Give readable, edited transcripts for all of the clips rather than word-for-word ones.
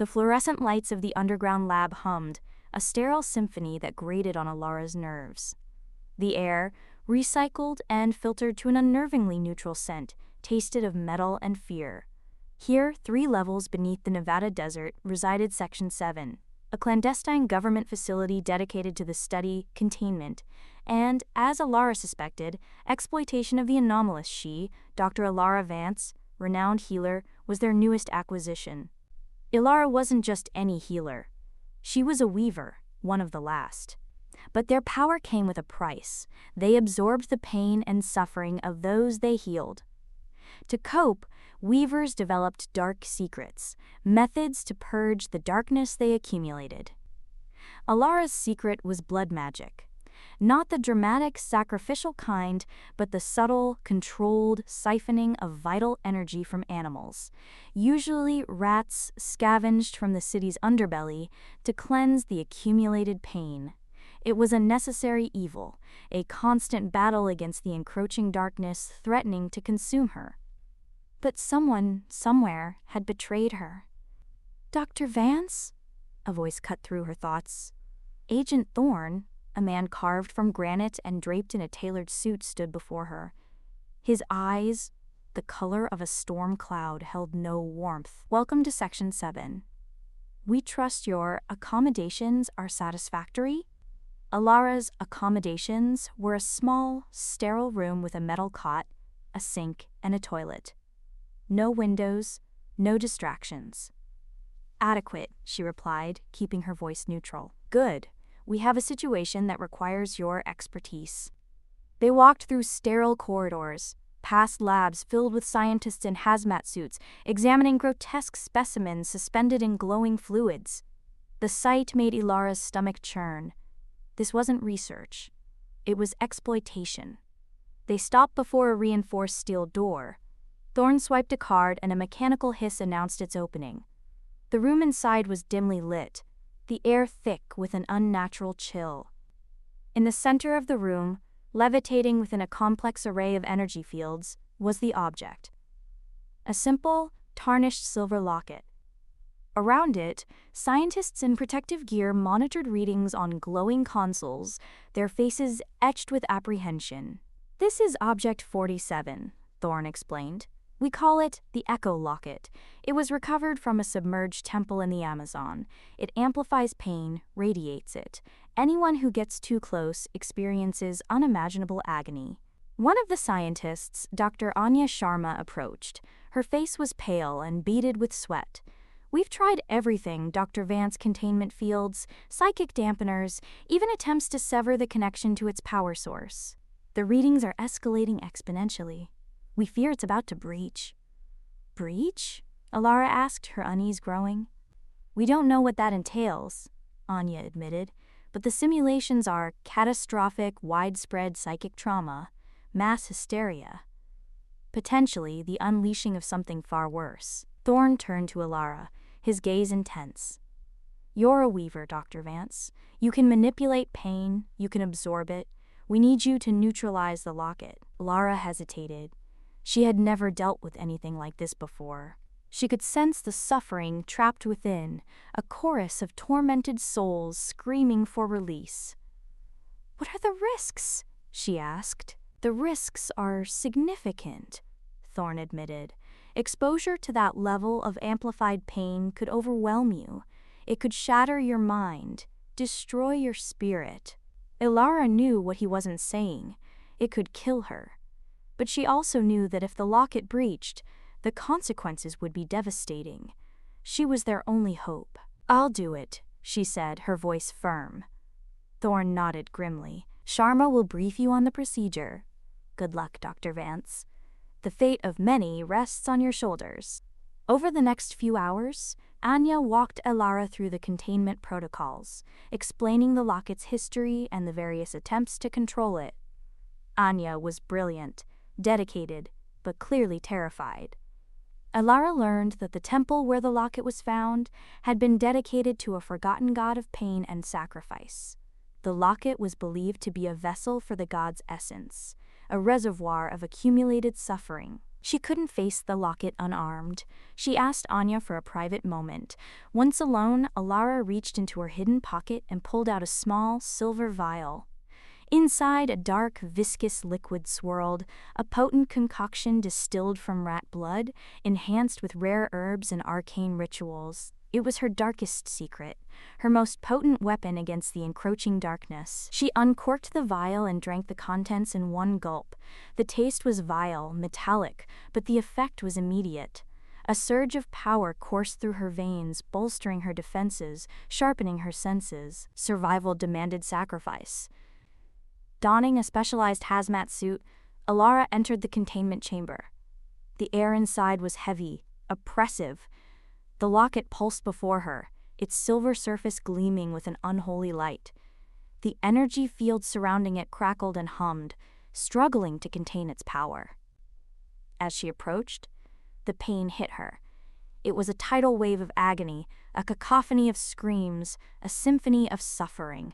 The fluorescent lights of the underground lab hummed, a sterile symphony that grated on Alara's nerves. The air, recycled and filtered to an unnervingly neutral scent, tasted of metal and fear. Here, 3 levels beneath the Nevada desert, resided Section 7, a clandestine government facility dedicated to the study, containment, and, as Alara suspected, exploitation of the anomalous. Dr. Alara Vance, renowned healer, was their newest acquisition. Alara wasn't just any healer. She was a weaver, one of the last. But their power came with a price. They absorbed the pain and suffering of those they healed. To cope, weavers developed dark secrets, methods to purge the darkness they accumulated. Alara's secret was blood magic. Not the dramatic, sacrificial kind, but the subtle, controlled siphoning of vital energy from animals, usually rats scavenged from the city's underbelly, to cleanse the accumulated pain. It was a necessary evil, a constant battle against the encroaching darkness threatening to consume her. But someone, somewhere, had betrayed her. "Dr. Vance?" A voice cut through her thoughts. Agent Thorne, a man carved from granite and draped in a tailored suit, stood before her. His eyes, the color of a storm cloud, held no warmth. "Welcome to Section 7. We trust your accommodations are satisfactory?" Alara's accommodations were a small, sterile room with a metal cot, a sink, and a toilet. No windows, no distractions. "Adequate," she replied, keeping her voice neutral. "Good. We have a situation that requires your expertise." They walked through sterile corridors, past labs filled with scientists in hazmat suits, examining grotesque specimens suspended in glowing fluids. The sight made Alara's stomach churn. This wasn't research. It was exploitation. They stopped before a reinforced steel door. Thorne swiped a card and a mechanical hiss announced its opening. The room inside was dimly lit, the air thick with an unnatural chill. In the center of the room, levitating within a complex array of energy fields, was the object. A simple, tarnished silver locket. Around it, scientists in protective gear monitored readings on glowing consoles, their faces etched with apprehension. "This is Object 47, Thorne explained. "We call it the Echo Locket. It was recovered from a submerged temple in the Amazon. It amplifies pain, radiates it. Anyone who gets too close experiences unimaginable agony." One of the scientists, Dr. Anya Sharma, approached. Her face was pale and beaded with sweat. "We've tried everything, Dr. Vance: containment fields, psychic dampeners, even attempts to sever the connection to its power source. The readings are escalating exponentially. We fear it's about to breach." "Breach?" Alara asked, her unease growing. "We don't know what that entails," Anya admitted, "but the simulations are catastrophic, widespread psychic trauma, mass hysteria. Potentially the unleashing of something far worse." Thorne turned to Alara, his gaze intense. "You're a weaver, Dr. Vance. You can manipulate pain, you can absorb it. We need you to neutralize the locket." Alara hesitated. She had never dealt with anything like this before. She could sense the suffering trapped within, a chorus of tormented souls screaming for release. "What are the risks?" she asked. "The risks are significant," Thorne admitted. "Exposure to that level of amplified pain could overwhelm you. It could shatter your mind, destroy your spirit." Alara knew what he wasn't saying. It could kill her. But she also knew that if the locket breached, the consequences would be devastating. She was their only hope. "I'll do it," she said, her voice firm. Thorne nodded grimly. "Sharma will brief you on the procedure. Good luck, Dr. Vance. The fate of many rests on your shoulders." Over the next few hours, Anya walked Alara through the containment protocols, explaining the locket's history and the various attempts to control it. Anya was brilliant, dedicated, but clearly terrified. Alara learned that the temple where the locket was found had been dedicated to a forgotten god of pain and sacrifice. The locket was believed to be a vessel for the god's essence, a reservoir of accumulated suffering. She couldn't face the locket unarmed. She asked Anya for a private moment. Once alone, Alara reached into her hidden pocket and pulled out a small, silver vial. Inside, a dark, viscous liquid swirled, a potent concoction distilled from rat blood, enhanced with rare herbs and arcane rituals. It was her darkest secret, her most potent weapon against the encroaching darkness. She uncorked the vial and drank the contents in one gulp. The taste was vile, metallic, but the effect was immediate. A surge of power coursed through her veins, bolstering her defenses, sharpening her senses. Survival demanded sacrifice. Donning a specialized hazmat suit, Alara entered the containment chamber. The air inside was heavy, oppressive. The locket pulsed before her, its silver surface gleaming with an unholy light. The energy field surrounding it crackled and hummed, struggling to contain its power. As she approached, the pain hit her. It was a tidal wave of agony, a cacophony of screams, a symphony of suffering.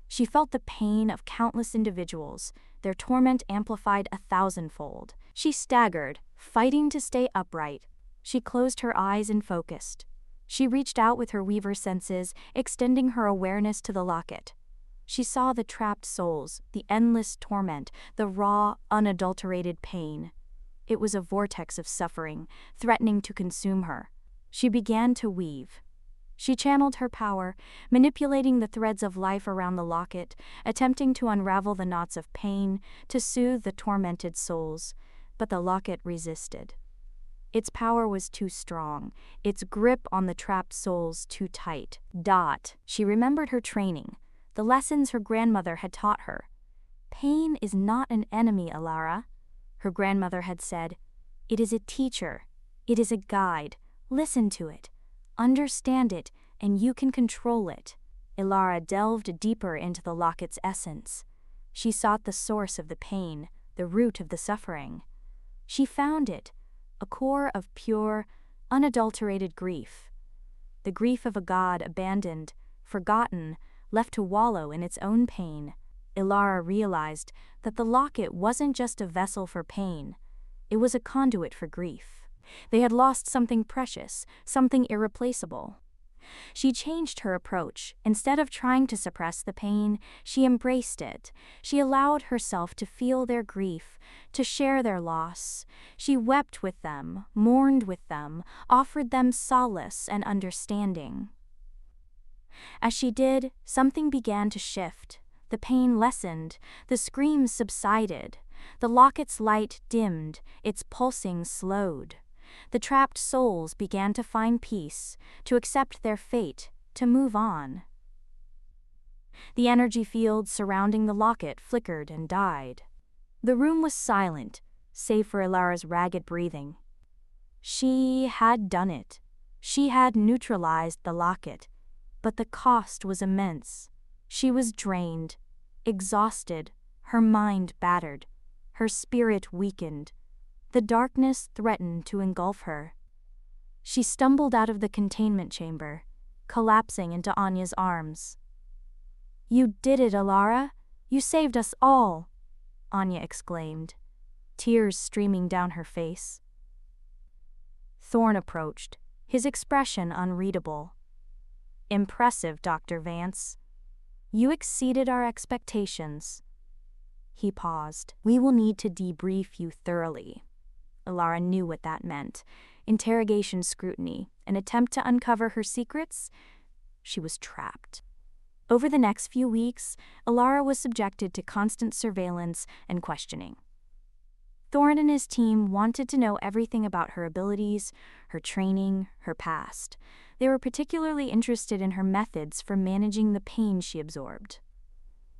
She felt the pain of countless individuals, their torment amplified 1,000-fold. She staggered, fighting to stay upright. She closed her eyes and focused. She reached out with her weaver senses, extending her awareness to the locket. She saw the trapped souls, the endless torment, the raw, unadulterated pain. It was a vortex of suffering, threatening to consume her. She began to weave. She channeled her power, manipulating the threads of life around the locket, attempting to unravel the knots of pain, to soothe the tormented souls. But the locket resisted. Its power was too strong, its grip on the trapped souls too tight. She remembered her training, the lessons her grandmother had taught her. Pain is not an enemy, Alara, her grandmother had said. It is a teacher. It is a guide. Listen to it. Understand it, and you can control it. Alara delved deeper into the locket's essence. She sought the source of the pain, the root of the suffering. She found it. A core of pure, unadulterated grief. The grief of a god abandoned, forgotten, left to wallow in its own pain. Alara realized that the locket wasn't just a vessel for pain, it was a conduit for grief. They had lost something precious, something irreplaceable. She changed her approach. Instead of trying to suppress the pain, she embraced it. She allowed herself to feel their grief, to share their loss. She wept with them, mourned with them, offered them solace and understanding. As she did, something began to shift. The pain lessened, the screams subsided, the locket's light dimmed, its pulsing slowed. The trapped souls began to find peace, to accept their fate, to move on. The energy field surrounding the locket flickered and died. The room was silent, save for Alara's ragged breathing. She had done it. She had neutralized the locket, but the cost was immense. She was drained, exhausted, her mind battered, her spirit weakened. The darkness threatened to engulf her. She stumbled out of the containment chamber, collapsing into Anya's arms. "You did it, Alara! You saved us all!" Anya exclaimed, tears streaming down her face. Thorn approached, his expression unreadable. "Impressive, Dr. Vance. You exceeded our expectations." He paused. "We will need to debrief you thoroughly." Alara knew what that meant. Interrogation scrutiny, an attempt to uncover her secrets. She was trapped. Over the next few weeks, Alara was subjected to constant surveillance and questioning. Thorn and his team wanted to know everything about her abilities, her training, her past. They were particularly interested in her methods for managing the pain she absorbed.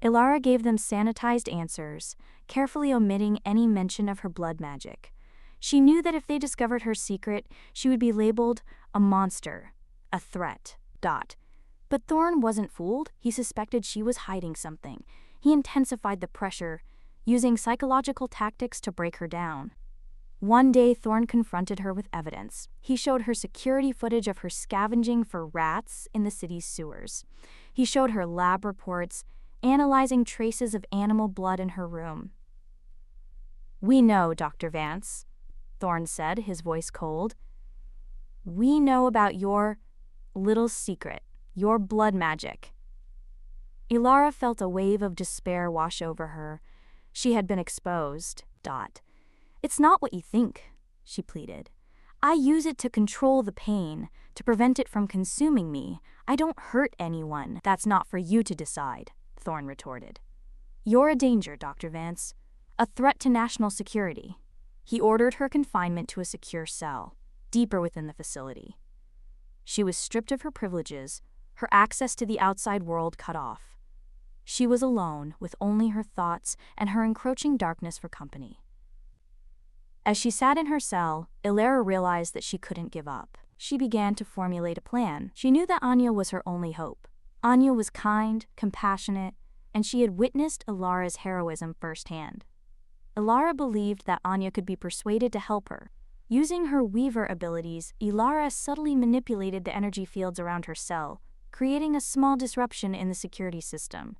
Alara gave them sanitized answers, carefully omitting any mention of her blood magic. She knew that if they discovered her secret, she would be labeled a monster, a threat. But Thorn wasn't fooled. He suspected she was hiding something. He intensified the pressure, using psychological tactics to break her down. One day, Thorn confronted her with evidence. He showed her security footage of her scavenging for rats in the city's sewers. He showed her lab reports, analyzing traces of animal blood in her room. "We know, Dr. Vance," Thorn said, his voice cold. "We know about your little secret, your blood magic." Ilara felt a wave of despair wash over her. She had been exposed. "It's not what you think," she pleaded. "I use it to control the pain, to prevent it from consuming me. I don't hurt anyone." "That's not for you to decide," Thorn retorted. "You're a danger, Dr. Vance. A threat to national security." He ordered her confinement to a secure cell, deeper within the facility. She was stripped of her privileges, her access to the outside world cut off. She was alone, with only her thoughts and her encroaching darkness for company. As she sat in her cell, Ilara realized that she couldn't give up. She began to formulate a plan. She knew that Anya was her only hope. Anya was kind, compassionate, and she had witnessed Ilara's heroism firsthand. Ilara believed that Anya could be persuaded to help her. Using her weaver abilities, Ilara subtly manipulated the energy fields around her cell, creating a small disruption in the security system.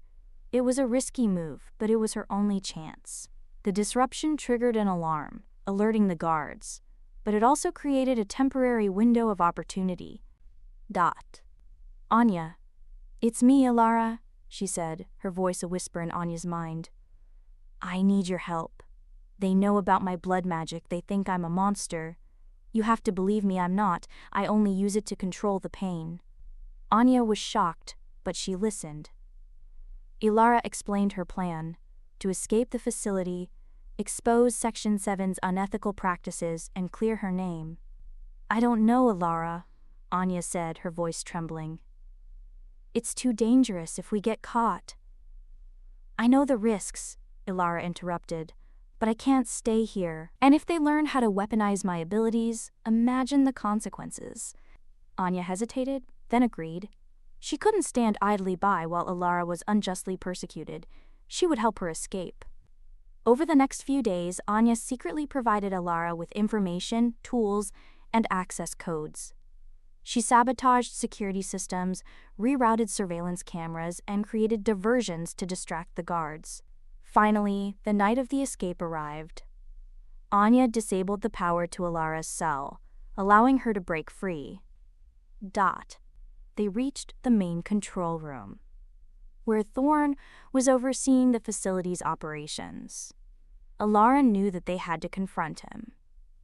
It was a risky move, but it was her only chance. The disruption triggered an alarm, alerting the guards, but it also created a temporary window of opportunity. "Anya, it's me, Ilara," she said, her voice a whisper in Anya's mind. "I need your help. They know about my blood magic. They think I'm a monster. You have to believe me, I'm not. I only use it to control the pain." Anya was shocked, but she listened. Ilara explained her plan: to escape the facility, expose Section 7's unethical practices, and clear her name. "I don't know, Ilara," Anya said, her voice trembling. "It's too dangerous if we get caught." "I know the risks," Ilara interrupted, "but I can't stay here. And if they learn how to weaponize my abilities, imagine the consequences." Anya hesitated, then agreed. She couldn't stand idly by while Ilara was unjustly persecuted. She would help her escape. Over the next few days, Anya secretly provided Ilara with information, tools, and access codes. She sabotaged security systems, rerouted surveillance cameras, and created diversions to distract the guards. Finally, the night of the escape arrived. Anya disabled the power to Ilara's cell, allowing her to break free. They reached the main control room, where Thorn was overseeing the facility's operations. Ilara knew that they had to confront him.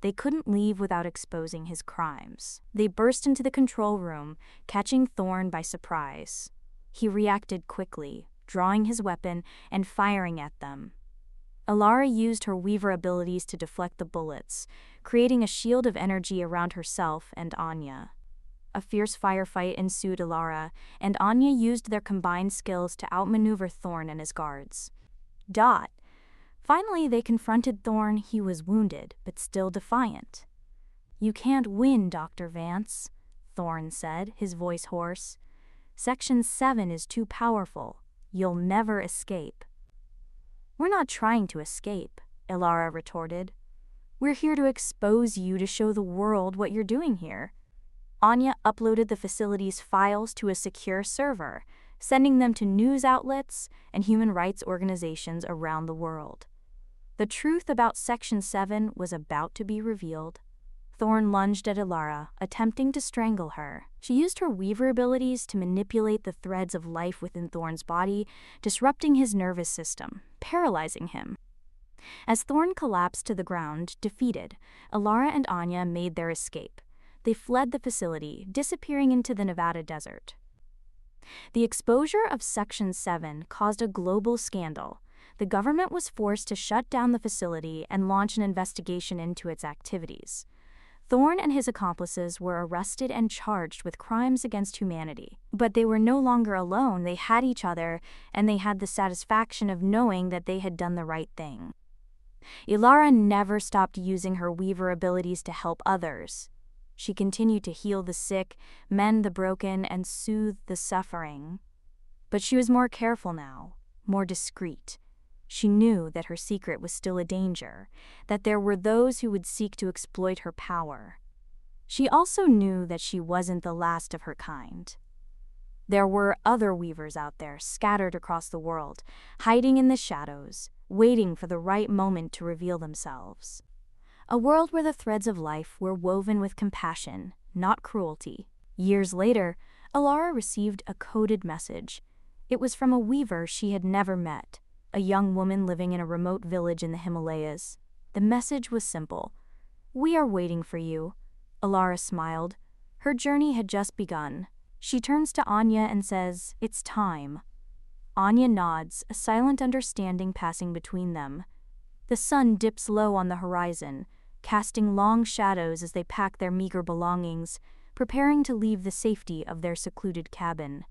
They couldn't leave without exposing his crimes. They burst into the control room, catching Thorn by surprise. He reacted quickly, drawing his weapon and firing at them. Ilara used her weaver abilities to deflect the bullets, creating a shield of energy around herself and Anya. A fierce firefight ensued. Ilara and Anya used their combined skills to outmaneuver Thorn and his guards. Finally, they confronted Thorn. He was wounded, but still defiant. "You can't win, Dr. Vance," Thorn said, his voice hoarse. "Section 7 is too powerful. You'll never escape." "We're not trying to escape," Ilara retorted. "We're here to expose you, to show the world what you're doing here." Anya uploaded the facility's files to a secure server, sending them to news outlets and human rights organizations around the world. The truth about Section 7 was about to be revealed. Thorn lunged at Ilara, attempting to strangle her. She used her weaver abilities to manipulate the threads of life within Thorn's body, disrupting his nervous system, paralyzing him. As Thorn collapsed to the ground, defeated, Ilara and Anya made their escape. They fled the facility, disappearing into the Nevada desert. The exposure of Section 7 caused a global scandal. The government was forced to shut down the facility and launch an investigation into its activities. Thorn and his accomplices were arrested and charged with crimes against humanity. But they were no longer alone. They had each other, and they had the satisfaction of knowing that they had done the right thing. Ilara never stopped using her weaver abilities to help others. She continued to heal the sick, mend the broken, and soothe the suffering. But she was more careful now, more discreet. She knew that her secret was still a danger, that there were those who would seek to exploit her power. She also knew that she wasn't the last of her kind. There were other weavers out there, scattered across the world, hiding in the shadows, waiting for the right moment to reveal themselves. a world where the threads of life were woven with compassion, not cruelty. Years later, Alara received a coded message. It was from a weaver she had never met, a young woman living in a remote village in the Himalayas. The message was simple. "We are waiting for you." Alara smiled. Her journey had just begun. She turns to Anya and says, "It's time." Anya nods, a silent understanding passing between them. The sun dips low on the horizon, casting long shadows as they pack their meager belongings, preparing to leave the safety of their secluded cabin.